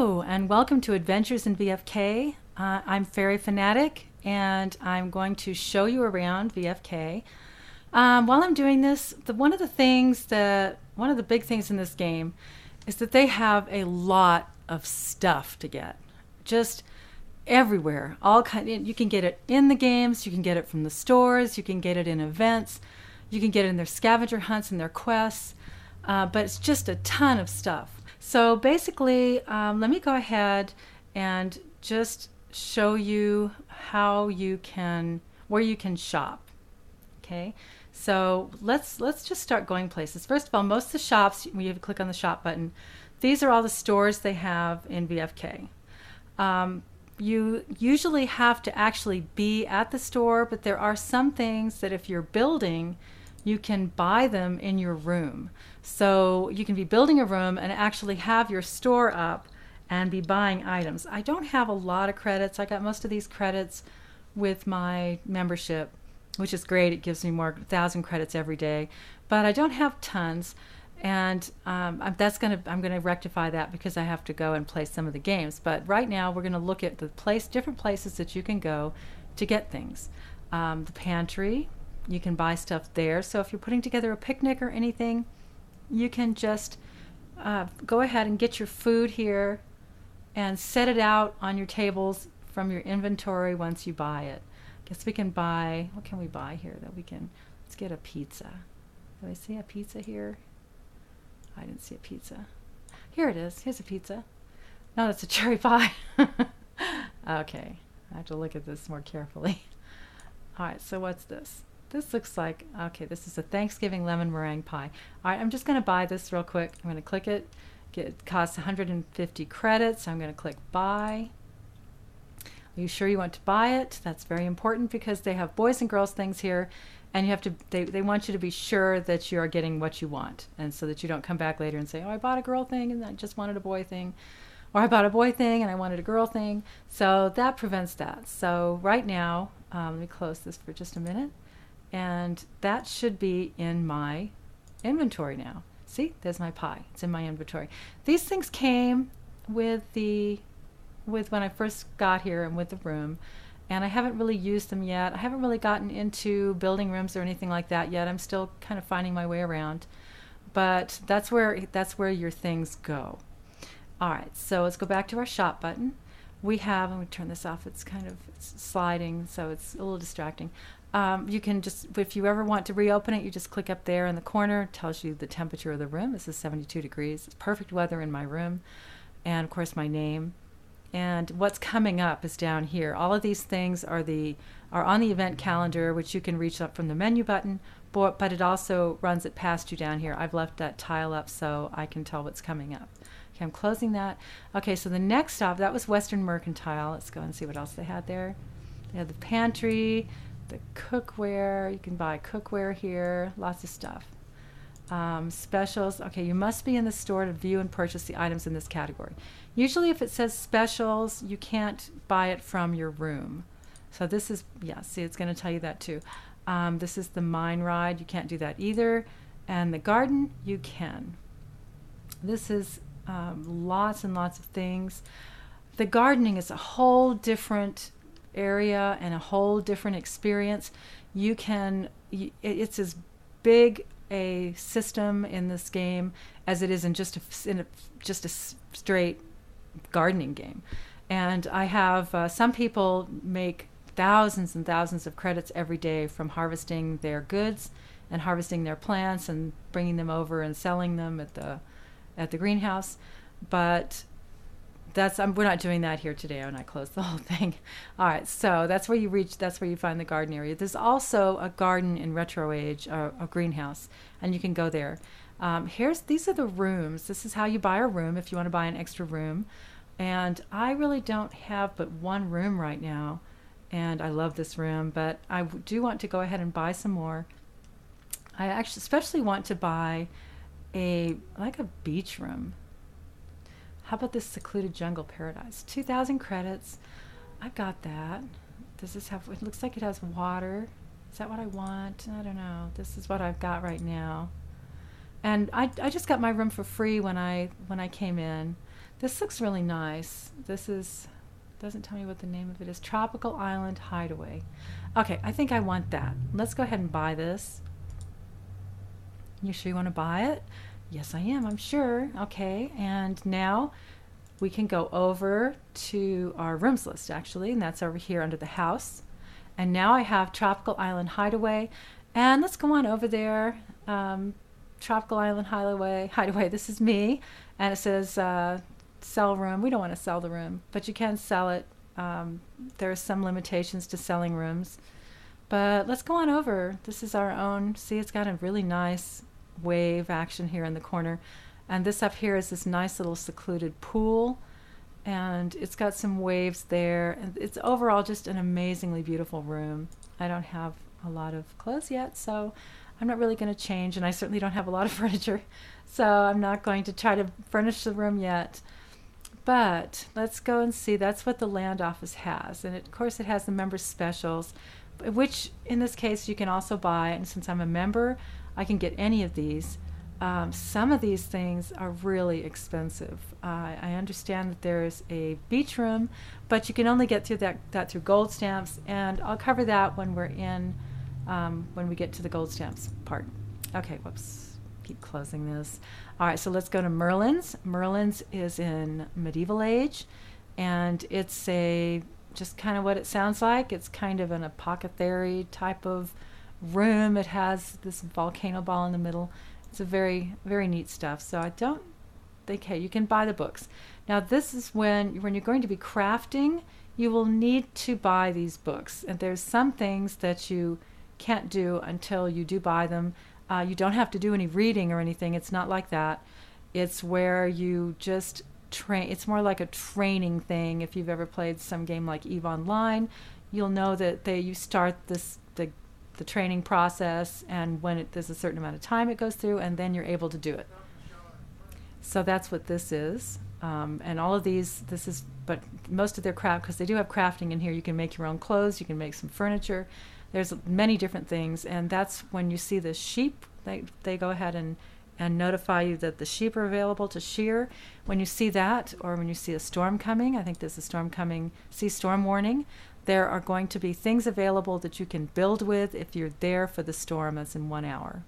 Hello, and welcome to Adventures in VFK. I'm Fairy Fanatic, and I'm going to show you around VFK. While I'm doing this, one of the big things in this game is that they have a lot of stuff to get, just everywhere. You can get it in the games, you can get it from the stores, you can get it in events, you can get it in their scavenger hunts and their quests, but it's just a ton of stuff. So basically, let me go ahead and just show you where you can shop. Okay, so let's just start going places. First of all, most of the shops, when you click on the shop button, these are all the stores they have in VFK. You usually have to actually be at the store, but there are some things that if you're building, you can buy them in your room. So you can be building a room and actually have your store up and be buying items. I don't have a lot of credits. I got most of these credits with my membership, which is great. It gives me more 1,000 credits every day, but I don't have tons. And I'm going to rectify that because I have to go and play some of the games. But right now we're going to look at different places that you can go to get things. The pantry, you can buy stuff there. So if you're putting together a picnic or anything, you can just go ahead and get your food here and set it out on your tables from your inventory once you buy it. Guess we can buy, what can we buy here that we can, let's get a pizza. Do I see a pizza here? I didn't see a pizza. Here it is. Here's a pizza. No, that's a cherry pie. Okay, I have to look at this more carefully. All right, so what's this? This looks like, okay, this is a Thanksgiving lemon meringue pie. All right, I'm just going to buy this real quick. I'm going to click it. It costs 150 credits. So I'm going to click buy. Are you sure you want to buy it? That's very important because they have boys and girls things here, and you have to. They want you to be sure that you are getting what you want, and so that you don't come back later and say, "Oh, I bought a girl thing and I just wanted a boy thing," or "I bought a boy thing and I wanted a girl thing." So that prevents that. So right now, let me close this for just a minute. And that should be in my inventory now. See, there's my pie. It's in my inventory. These things came with when I first got here and with the room, and I haven't really used them yet. I haven't really gotten into building rooms or anything like that yet. I'm still kind of finding my way around, but that's where your things go. All right, so let's go back to our shop button. We have, let me turn this off. It's sliding, so it's a little distracting. You can just, if you ever want to reopen it, you just click up there in the corner. It tells you the temperature of the room. This is 72 degrees. It's perfect weather in my room. And of course my name. And what's coming up is down here. All of these things are on the event calendar, which you can reach up from the menu button, but it also runs it past you down here. I've left that tile up so I can tell what's coming up. Okay, I'm closing that. Okay, so the next stop, that was Western Mercantile. Let's go and see what else they had there. They had the pantry, the cookware. You can buy cookware here, lots of stuff. Specials. Okay, you must be in the store to view and purchase the items in this category. Usually if it says specials, you can't buy it from your room. So this is, yeah, see, it's going to tell you that too. This is the mine ride. You can't do that either. And the garden, you can. This is lots and lots of things. The gardening is a whole different area and a whole different experience. It's as big a system in this game as it is in just a straight gardening game. And I have some people make thousands and thousands of credits every day from harvesting their goods and harvesting their plants and bringing them over and selling them at the greenhouse. But we're not doing that here today. And I closed the whole thing. All right, so that's where you find the garden area. There's also a garden in Retro Age, a greenhouse, and you can go there. These are the rooms. This is how you buy a room if you want to buy an extra room. And I really don't have but one room right now, and I love this room, but I do want to go ahead and buy some more. I actually especially want to buy a beach room. How about this secluded jungle paradise? 2,000 credits. I've got that. Does this have, it looks like it has water. Is that what I want? I don't know. This is what I've got right now. And I just got my room for free when I came in. This looks really nice. This is, doesn't tell me what the name of it is. Tropical Island Hideaway. Okay, I think I want that. Let's go ahead and buy this. You sure you want to buy it? Yes, I am, I'm sure. Okay, and now we can go over to our rooms list, actually, and that's over here under the house. And now I have Tropical Island Hideaway. And let's go on over there. Tropical Island Hideaway. This is me. And it says sell room. We don't want to sell the room, but you can sell it. There are some limitations to selling rooms. But let's go on over. This is our own. See, it's got a really nice wave action here in the corner. And this up here is this nice little secluded pool. And it's got some waves there. And it's overall just an amazingly beautiful room. I don't have a lot of clothes yet, so I'm not really going to change. And I certainly don't have a lot of furniture. So I'm not going to try to furnish the room yet. But let's go and see. That's what the land office has. And of course it has the member specials, which in this case you can also buy. And since I'm a member, I can get any of these. Some of these things are really expensive. I understand that there's a beach room, but you can only get through that through gold stamps, and I'll cover that when we're in, when we get to the gold stamps part. Okay, whoops, keep closing this. All right, so let's go to Merlin's. Merlin's is in medieval age, and it's just kind of what it sounds like. It's kind of an apothecary type of room. It has this volcano ball in the middle. It's a very, very neat stuff. So I don't think, hey, you can buy the books. Now this is when you're going to be crafting, you will need to buy these books. And there's some things that you can't do until you do buy them. You don't have to do any reading or anything. It's not like that. It's where you just train. It's more like a training thing. If you've ever played some game like EVE Online, you'll know that you start the training process, and when there's a certain amount of time it goes through, and then you're able to do it. So that's what this is. And all of these, but most of their craft, because they do have crafting in here, you can make your own clothes, you can make some furniture. There's many different things, and that's when you see the sheep, they go ahead and notify you that the sheep are available to shear. When you see that, or when you see a storm coming, I think there's a storm coming, see storm warning, there are going to be things available that you can build with if you're there for the storm that's in 1 hour.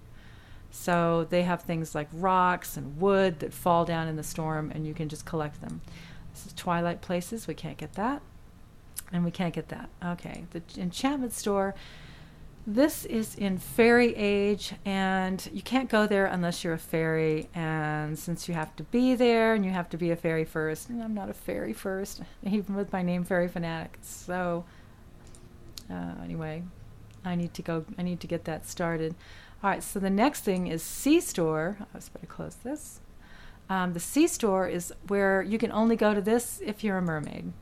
So they have things like rocks and wood that fall down in the storm, and you can just collect them. This is Twilight Places. We can't get that. And we can't get that. Okay, the enchantment store. This is in fairy age, and you can't go there unless you're a fairy. And since you have to be there, and you have to be a fairy first, and I'm not a fairy first, even with my name, Fairy Fanatic. So anyway, I need to get that started. All right, so the next thing is Sea Store. I was better close this. The Sea Store is where you can only go to this if you're a mermaid.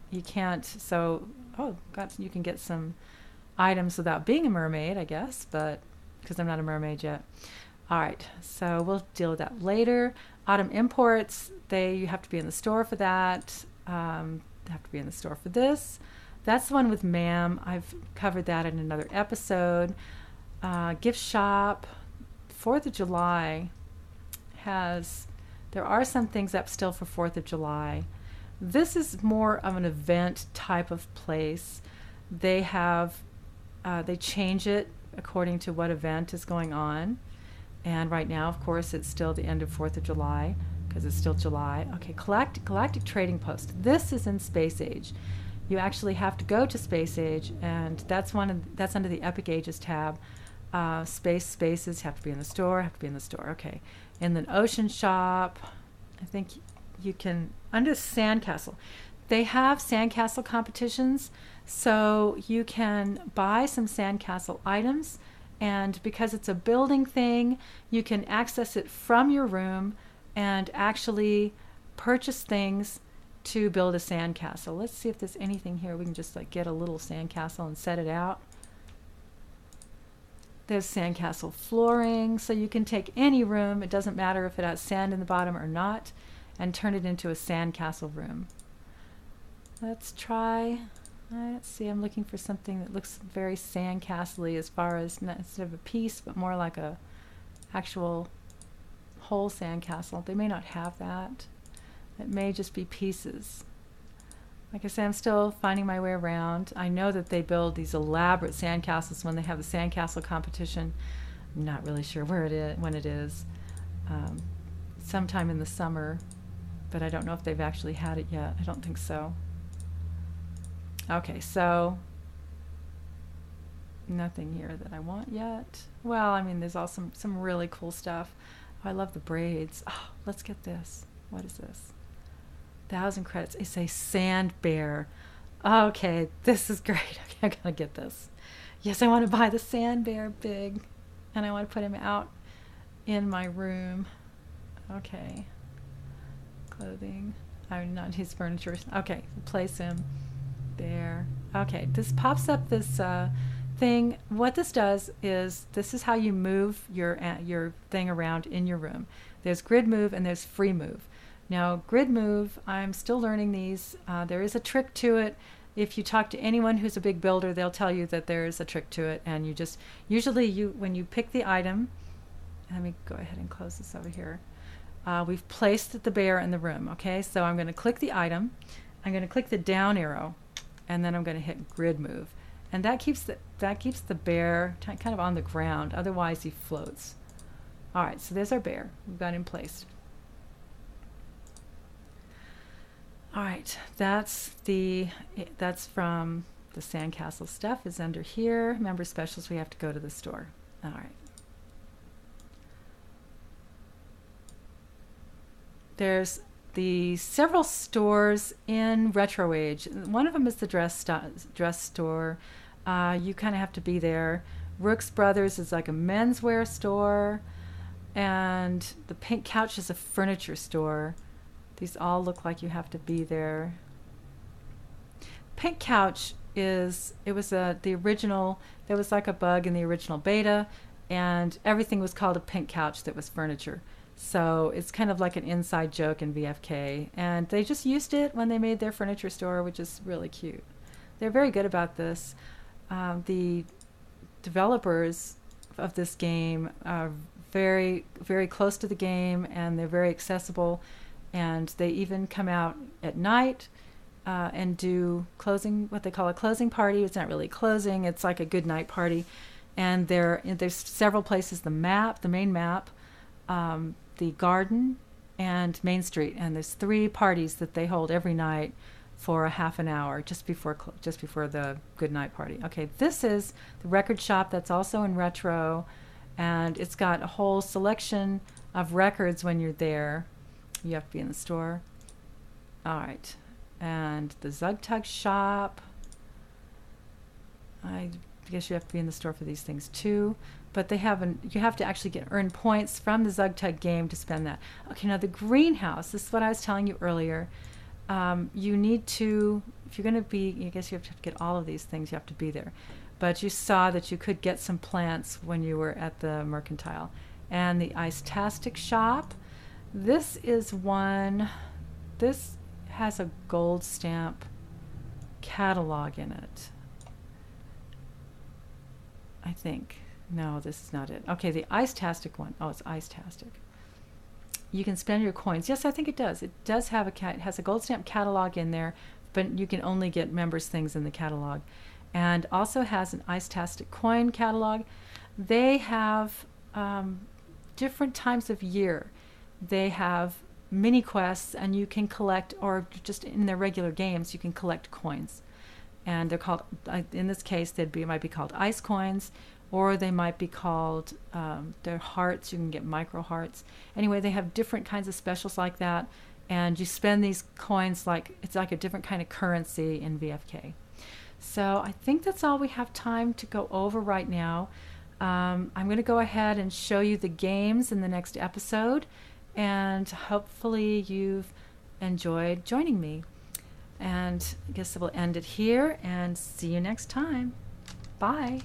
You can't. So you can get some items without being a mermaid, I guess, but because I'm not a mermaid yet. All right, so we'll deal with that later. Autumn imports, you have to be in the store for that. Have to be in the store for this. That's the one with Ma'am. I've covered that in another episode. Gift shop, 4th of July there are some things up still for 4th of July. This is more of an event type of place. They change it according to what event is going on. And right now, of course, it's still the end of 4th of July because it's still July. Okay, Galactic Trading Post. This is in Space Age. You actually have to go to Space Age, and that's under the Epic Ages tab. Spaces have to be in the store, Okay. In the Ocean Shop, I think you can, under Sandcastle. They have sandcastle competitions, so you can buy some sandcastle items, and because it's a building thing, you can access it from your room and actually purchase things to build a sandcastle. Let's see if there's anything here. We can just get a little sandcastle and set it out. There's sandcastle flooring, so you can take any room, it doesn't matter if it has sand in the bottom or not, and turn it into a sandcastle room. Let's try, let's see, I'm looking for something that looks very sandcastle-y as far as, instead of a piece, but more like a actual whole sandcastle. They may not have that. It may just be pieces. Like I said, I'm still finding my way around. I know that they build these elaborate sandcastles when they have the sandcastle competition. I'm not really sure where it is, when it is. Sometime in the summer, but I don't know if they've actually had it yet. I don't think so. Okay, so nothing here that I want yet. Well, I mean, there's all some really cool stuff. Oh, I love the braids. Oh, let's get this. What is this? 1,000 credits. It's a sand bear. Okay, this is great. Okay, I gotta get this. Yes, I want to buy the sand bear big, and I want to put him out in my room. Okay. Clothing. I'm not his furniture. Okay, place him there. Okay, this pops up this thing. What this does is this is how you move your thing around in your room. There's grid move and there's free move. Now, grid move, I'm still learning these. There is a trick to it. If you talk to anyone who's a big builder, they'll tell you that there is a trick to it. And you just, usually when you pick the item, let me go ahead and close this over here. We've placed the bear in the room, okay? So I'm going to click the item. I'm going to click the down arrow, and then I'm going to hit grid move. And that keeps the bear kind of on the ground. Otherwise, he floats. All right, so there's our bear. We've got him placed. All right, that's from the sandcastle stuff is under here. Member specials, we have to go to the store. All right. There's the several stores in Retro Age. One of them is the dress store. You kind of have to be there. Rooks Brothers is like a menswear store. And the Pink Couch is a furniture store. These all look like you have to be there. Pink Couch was the original, there was like a bug in the original beta, and everything was called a pink couch that was furniture. So it's kind of like an inside joke in VFK, and they just used it when they made their furniture store, which is really cute. They're very good about this. The developers of this game are very, very close to the game, and they're very accessible. And they even come out at night and do what they call a closing party. It's not really closing, it's like a good night party. And there's several places, the main map, the garden, and Main Street. And there's 3 parties that they hold every night for a half an hour just before the good night party. Okay, this is the record shop that's also in Retro, and it's got a whole selection of records when you're there. You have to be in the store. All right. And the Zugtug shop. I guess you have to be in the store for these things too. But you have to actually earn points from the Zugtug game to spend that. Okay, now the greenhouse. This is what I was telling you earlier. You need to, if you're going to be, I guess you have to get all of these things. You have to be there. But you saw that you could get some plants when you were at the Mercantile. And the Ice-tastic shop. This is one, this has a gold stamp catalog in it. I think. No, this is not it. Okay, the Ice-tastic one. Oh, it's Ice-tastic. You can spend your coins. Yes, I think it does. It does have it has a gold stamp catalog in there, but you can only get members' things in the catalog. And also has an Ice-tastic coin catalog. They have different times of year. They have mini quests, and you can collect, or just in their regular games, you can collect coins. And they're called, in this case, might be called ice coins, or they might be called, they're hearts. You can get micro hearts. Anyway, they have different kinds of specials like that, and you spend these coins it's like a different kind of currency in VFK. So I think that's all we have time to go over right now. I'm going to go ahead and show you the games in the next episode. And hopefully you've enjoyed joining me. And I guess we'll end it here and see you next time. Bye.